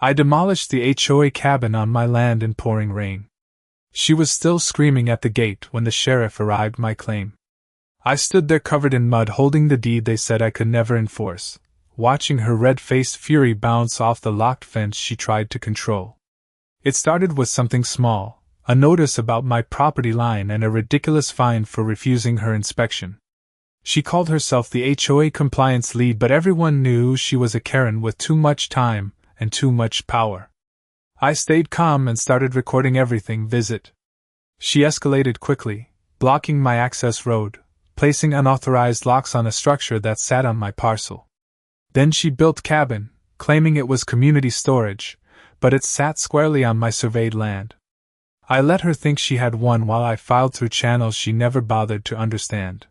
I demolished the HOA cabin on my land in pouring rain. She was still screaming at the gate when the sheriff arrived my claim. I stood there covered in mud holding the deed they said I could never enforce, watching her red-faced fury bounce off the locked fence she tried to control. It started with something small, a notice about my property line and a ridiculous fine for refusing her inspection. She called herself the HOA compliance lead, but everyone knew she was a Karen with too much time and too much power. I stayed calm and started recording everything. Visit. She escalated quickly, blocking my access road, placing unauthorized locks on a structure that sat on my parcel. Then she built cabin, claiming it was community storage, but it sat squarely on my surveyed land. I let her think she had won while I filed through channels she never bothered to understand.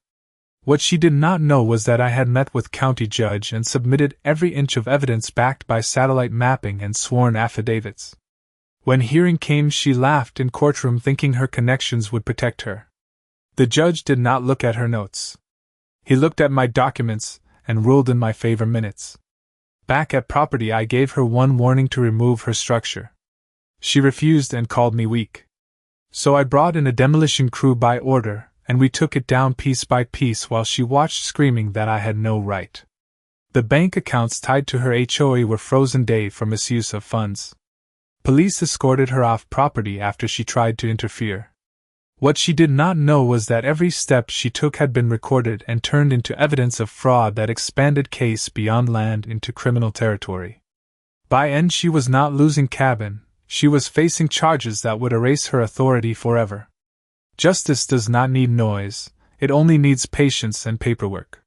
What she did not know was that I had met with county judge and submitted every inch of evidence backed by satellite mapping and sworn affidavits. When hearing came, she laughed in courtroom thinking her connections would protect her. The judge did not look at her notes. He looked at my documents and ruled in my favor minutes. Back at property, I gave her one warning to remove her structure. She refused and called me weak. So I brought in a demolition crew by order, and we took it down piece by piece while she watched, screaming that I had no right. The bank accounts tied to her HOA were frozen day for misuse of funds. Police escorted her off property after she tried to interfere. What she did not know was that every step she took had been recorded and turned into evidence of fraud that expanded case beyond land into criminal territory. By end, she was not losing cabin, she was facing charges that would erase her authority forever. Justice does not need noise, it only needs patience and paperwork.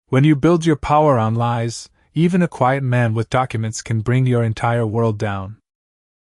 When you build your power on lies, even a quiet man with documents can bring your entire world down.